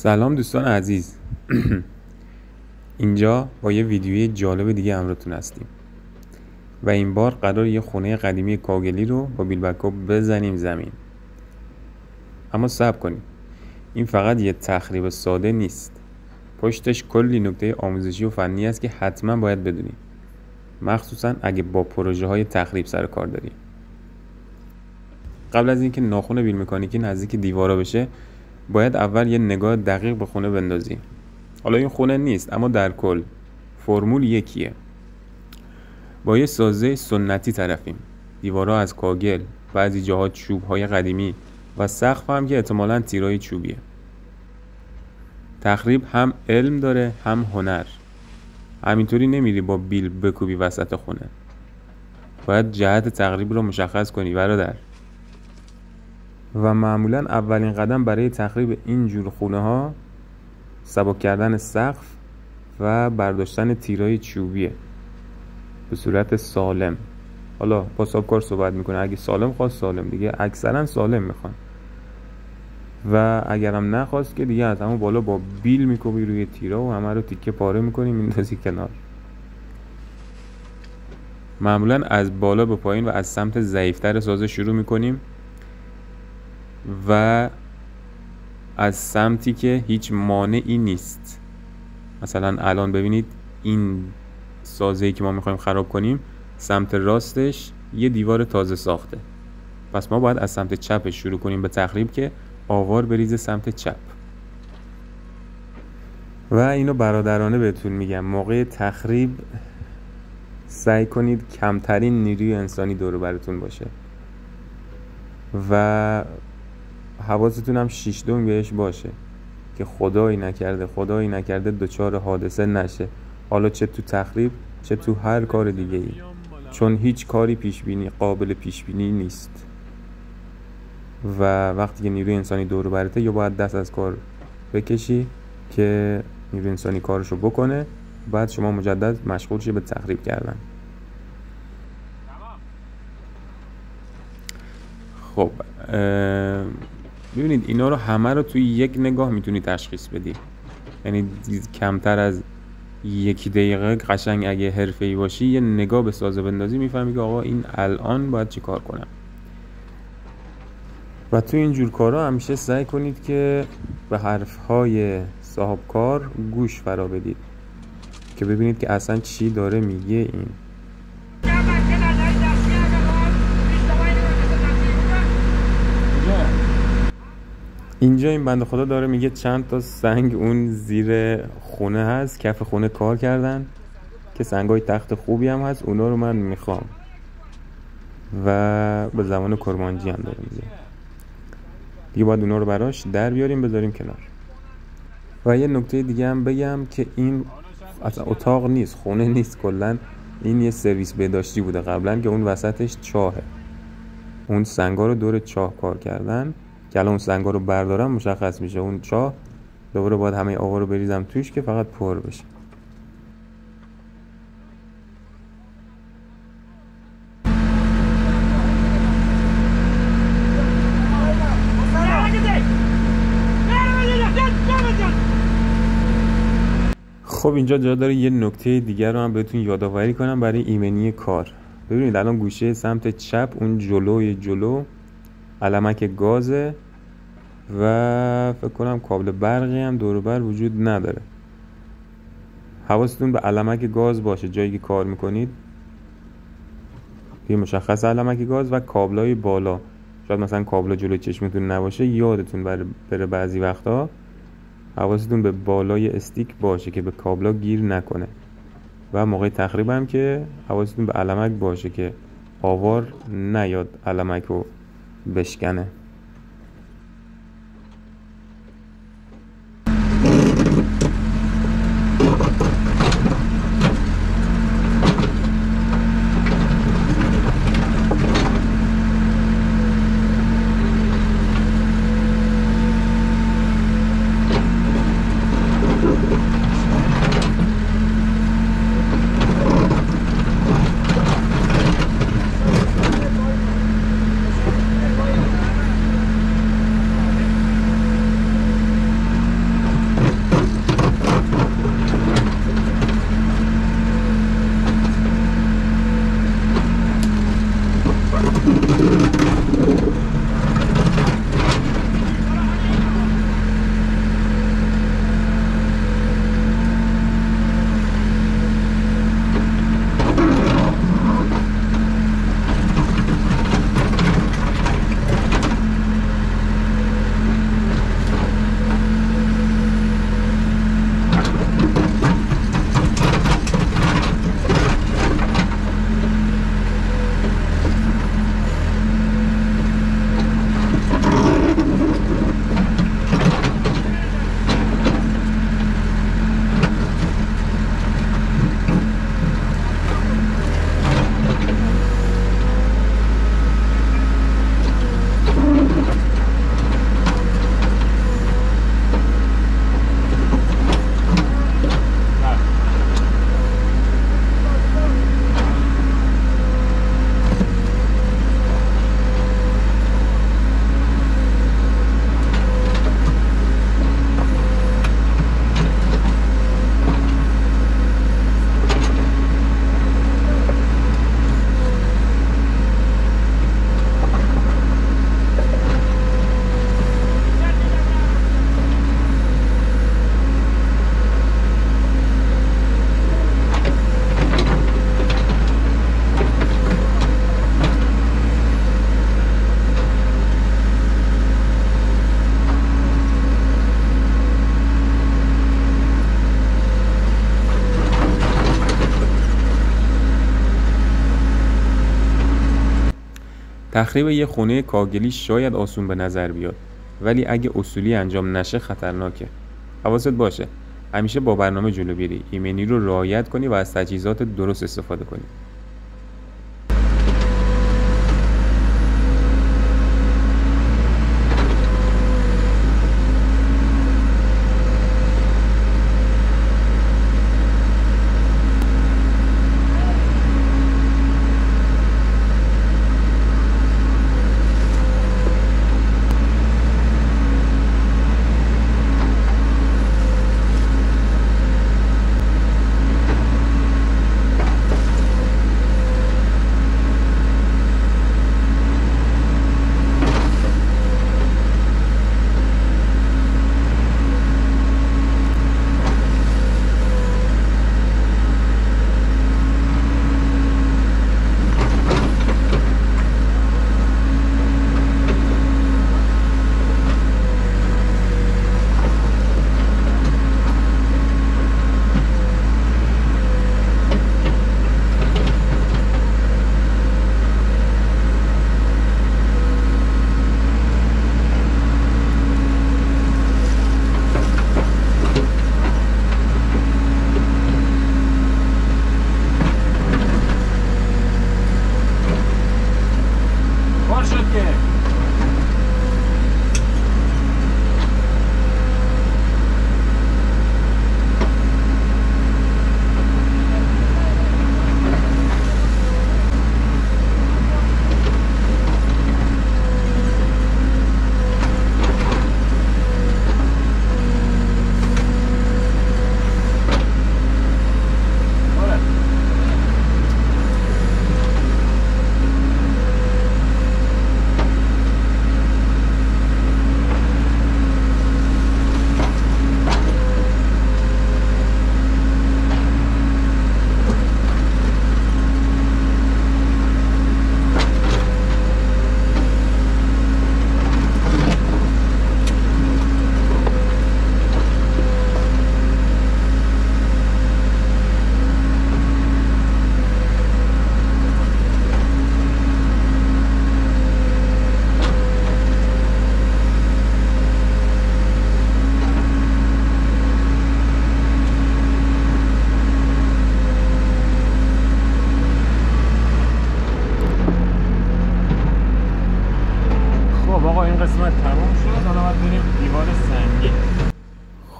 سلام دوستان عزیز. اینجا با یه ویدیوی جالب دیگه همراهتون هستیم و این بار قرار یه خونه قدیمی کاگلی رو با بیلبکو بزنیم زمین. اما صبر کنیم، این فقط یه تخریب ساده نیست، پشتش کلی نکته آموزشی و فنی هست که حتما باید بدونیم، مخصوصا اگه با پروژه های تخریب سر کار داریم. قبل از اینکه ناخن بیل مکانیکی نزدیک دیوارا بشه، باید اول یه نگاه دقیق به خونه بندازی. حالا این خونه نیست، اما در کل فرمول یکیه. با یه سازه سنتی طرفیم، دیوارا از کاگل، بعضی جاها چوب‌های قدیمی و سقف هم که احتمالاً تیرای چوبیه. تخریب هم علم داره هم هنر. همینطوری نمیری با بیل بکوبی وسط خونه. باید جهت تخریب رو مشخص کنی برادر. و معمولاً اولین قدم برای تخریب این جور خونه ها سبک کردن سقف و برداشتن تیرای چوبیه به صورت سالم. حالا با سابکار صحبت میکنه، اگه سالم خواست سالم، دیگه اکثرا سالم میخوان، و اگرم نخواست که دیگه از همون بالا با بیل میکوبی روی تیرا و همه رو تیکه پاره میکنی میندازی کنار. معمولا از بالا به پایین و از سمت ضعیفتر سازه شروع میکنیم و از سمتی که هیچ مانعی نیست. مثلا الان ببینید این سازه‌ای که ما میخوایم خراب کنیم، سمت راستش یه دیوار تازه ساخته، پس ما باید از سمت چپش شروع کنیم به تخریب که آوار بریزه سمت چپ. و اینو برادرانه بهتون میگم، موقع تخریب سعی کنید کمترین نیروی انسانی دور و براتون باشه و حواستون هم 6 دنگ بهش باشه که خدایی نکرده دچار حادثه نشه، حالا چه تو تخریب چه تو هر کار دیگه ای، چون هیچ کاری قابل پیش بینی نیست و وقتی که نیروی انسانی دور برته یا باید دست از کار بکشی که نیروی انسانی کارشو بکنه، بعد شما مجدد مشغول شی به تخریب کردن. خب ببینید اینا رو همه رو توی یک نگاه میتونی تشخیص بدی، یعنی کمتر از 1 دقیقه قشنگ اگه حرفه‌ای باشی یه نگاه به سازه بندازی میفهمی که آقا این الان باید چی کار کنم. و توی اینجور کارا همیشه سعی کنید که به حرفهای صاحب کار گوش فرا بدید که ببینید که اصلا چی داره میگه این. اینجا این بنده خدا داره میگه چند تا سنگ اون زیر خونه هست، کف خونه کار کردن که سنگای تخت خوبی هم هست، اونا رو من میخوام، و به زمان کرمانجی هم داره میگه دیگه باید اونا رو براش در بیاریم بذاریم کنار. و یه نکته دیگه هم بگم که این اصلا اتاق نیست، خونه نیست، کلا این یه سرویس بهداشتی بوده قبلا که اون وسطش چاهه، اون سنگا رو دور چاه کار کردن که الان اون سنگا رو بردارم مشخص میشه اون چاه دوباره باید همه آوا رو بریزم توش که فقط پر بشه. خب اینجا جا داره یه نکته دیگر رو هم بهتون یادآوری کنم برای ایمنی کار. ببینید الان گوشه سمت چپ اون جلو علمک گازه و فکر کنم کابل برقی هم دور و بر وجود نداره. حواستون به علمک گاز باشه جایی که کار میکنید، یه مشخص علمک گاز و کابلای بالا. شاید مثلا کابلا جلوی چشمتون نباشه، یادتون بره بعضی وقتا حواستون به بالای استیک باشه که به کابلا گیر نکنه، و موقع تخریب هم که حواستون به علمک باشه که آوار نیاد علمک رو بشکنه. تخریب یه خونه کاگلی شاید آسون به نظر بیاد، ولی اگه اصولی انجام نشه خطرناکه. حواست باشه همیشه با برنامه جلو بری، ایمنی رو رعایت کنی و از تجهیزات درست استفاده کنی.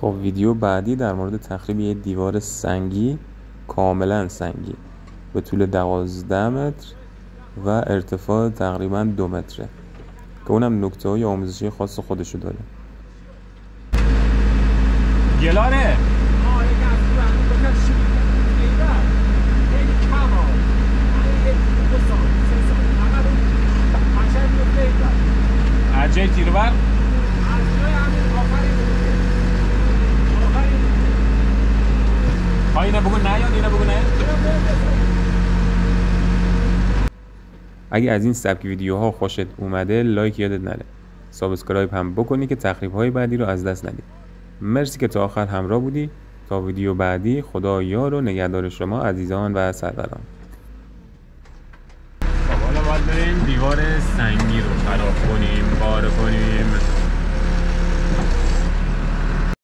خب ویدیو بعدی در مورد تخریب یه دیوار سنگی، کاملا سنگی، به طول 12 متر و ارتفاع تقریبا 2 متره که اونم نکته های آموزشی خاص خودشو داره. گلاره عجای تیرور اینه بگو نه یا اینه بگو نه. اگه از این سبک ویدیوها خوشت اومده لایک یادت نره، سابسکرایب هم بکنی که تخریب های بعدی رو از دست ندی. مرسی که تا آخر همراه بودی. تا ویدیو بعدی خدا یار و نگهدار شما عزیزان و سروران. خب حالا باید بریم دیوار سنگی رو خراب کنیم، باره کنیم.